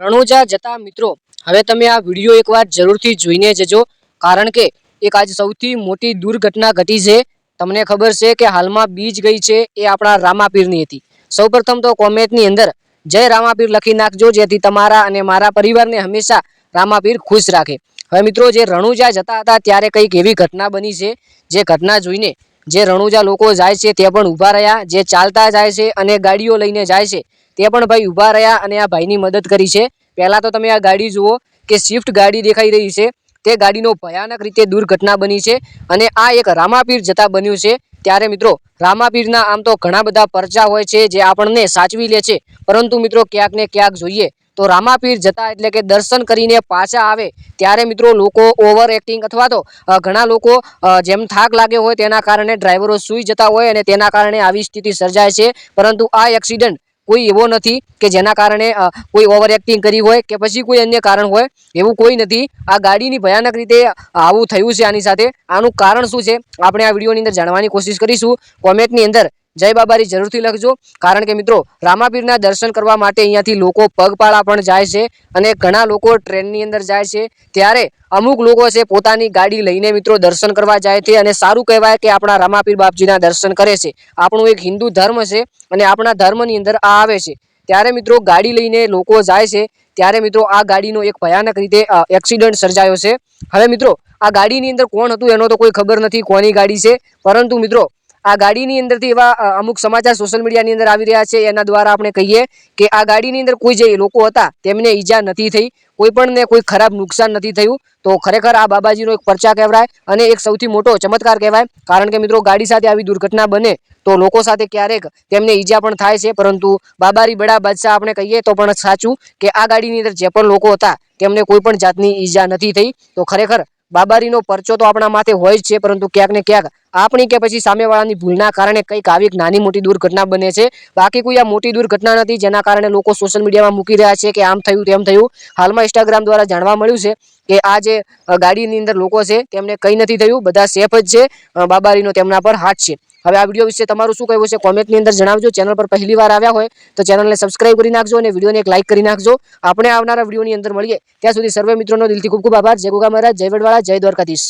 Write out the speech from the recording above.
રણુજા જતા મિત્રો હવે તમે આ વિડીયો એકવાર જરૂરથી જોઈને જજો, કારણ કે એક આજ સૌથી મોટી દુર્ઘટના ઘટી છે। તમને ખબર છે કે હાલમાં બીજ ગઈ છે એ આપણા રામાપીરની હતી। સૌપ્રથમ તો કોમેન્ટની અંદર જય રામાપીર લખી નાખજો, જેથી તમારા અને મારા પરિવારને હંમેશા રામાપીર ખુશ રાખે। હવે મિત્રો, જે રણુજા જતા હતા ત્યારે કંઈક એવી ઘટના બની છે, જે ઘટના જોઈને જે રણુજા લોકો જાય છે તે પણ ઊભા રહ્યા, જે ચાલતા જાય છે અને ગાડીઓ લઈને જાય છે તે પણ ભાઈ ઊભા રહ્યા અને આ ભાઈની મદદ કરી છે। પહેલા તો તમે આ ગાડી જુઓ કે સ્વિફ્ટ ગાડી દેખાઈ રહી છે, તે ગાડીનો ભયાનક રીતે દુર્ઘટના બની છે અને આ એક રામાપીર જતા બન્યું છે। ત્યારે મિત્રો, રામાપીરના આમ તો ઘણા બધા પરચા હોય છે જે આપણને સાચવી લે છે, પરંતુ મિત્રો ક્યાંક ને ક્યાંક જોઈએ તો રામાપીર જતા એટલે કે દર્શન કરીને પાછા આવે ત્યારે મિત્રો લોકો ઓવર એક્ટિંગ અથવા તો ઘણા લોકો જેમ થાક લાગ્યો હોય તેના કારણે ડ્રાઈવરો સૂઈ જતા હોય અને તેના કારણે આવી સ્થિતિ સર્જાય છે। પરંતુ આ એક્સિડન્ટ કોઈ એવો નથી કે જેના કારણે કોઈ ઓવર એક્ટિંગ કરી હોય કે પછી કોઈ અન્ય કારણ હોય, એવું કોઈ નથી। આ ગાડીની ભયાનક રીતે આવું થયું છે આની સાથે। આનું કારણ શું છે આપણે આ વિડીયોની અંદર જાણવાની કોશિશ કરીશું। કોમેન્ટની અંદર જય બાબારી જરૂરથી લખજો, કારણ કે મિત્રો રામાપીરના દર્શન કરવા માટે અહીંયાથી લોકો પગપાળા પણ જાય છે અને ઘણા લોકો ટ્રેનની અંદર જાય છે। ત્યારે અમુક લોકો છે પોતાની ગાડી લઈને મિત્રો દર્શન કરવા જાય છે અને સારું કહેવાય કે આપણા રામાપીર બાપજીના દર્શન કરે છે। આપણું એક હિન્દુ ધર્મ છે અને આપણા ધર્મની અંદર આ આવે છે। ત્યારે મિત્રો ગાડી લઈને લોકો જાય છે ત્યારે મિત્રો આ ગાડીનો એક ભયાનક રીતે એક્સિડન્ટ સર્જાયો છે। હવે મિત્રો, આ ગાડીની અંદર કોણ હતું એનો તો કોઈ ખબર નથી કોની ગાડી છે, પરંતુ મિત્રો આ ગાડીની અંદરથી એવા અમુક સમાચાર સોશિયલ મીડિયાની અંદર આવી રહ્યા છે, એના દ્વારા આપણે કહીએ કે આ ગાડીની અંદર કોઈ જે લોકો હતા તેમને ઈજા નથી થઈ, કોઈ પણને કોઈ ખરાબ નુકસાન નથી થયું। તો ખરેખર આ બાબાજીનો એક પરચા કહેવાય અને એક સૌથી મોટો ચમત્કાર કહેવાય, કારણ કે મિત્રો ગાડી સાથે આવી દુર્ઘટના બને તો લોકો સાથે ક્યારેક તેમને ઈજા પણ થાય છે, પરંતુ બાબારી બડા બાદશાહ આપણે કહીએ તો પણ સાચું કે આ ગાડીની અંદર જે પણ લોકો હતા તેમને કોઈ પણ જાતની ઈજા નથી થઈ। તો ખરેખર બાબારીનો પરચો તો આપણા માથે હોય જ છે, પરંતુ ક્યાંક ને ક્યાંક આપણી કે પછી સામેવાળાની ભૂલના કારણે કંઈક આવી નાની મોટી દુર્ઘટના બને છે। બાકી કોઈ આ મોટી દુર્ઘટના નથી જેના કારણે લોકો સોશિયલ મીડિયામાં મૂકી રહ્યા છે કે આમ થયું તેમ થયું। હાલમાં ઇન્સ્ટાગ્રામ દ્વારા જાણવા મળ્યું છે કે આ જે ગાડીની અંદર લોકો છે તેમને કંઈ નથી થયું, બધા સેફ જ છે, બાબારીનો તેમના પર હાથ છે। હવે આ વિડીયો વિશે તમારું શું કહેવું છે કોમેન્ટની અંદર જણાવજો। ચેનલ પર પહેલી વાર આવ્યા હોય તો ચેનલને સબસ્ક્રાઇબ કરી નાખજો અને વિડીયોને એક લાઇક કરી નાખજો। આપણે આવનારા વિડીયોની અંદર મળીએ, ત્યાં સુધી સર્વે મિત્રોનો દિલથી ખૂબ ખૂબ આભાર। જય ગોગા મહારાજ, જય વડવાળા, જય દ્વારકાધીશ।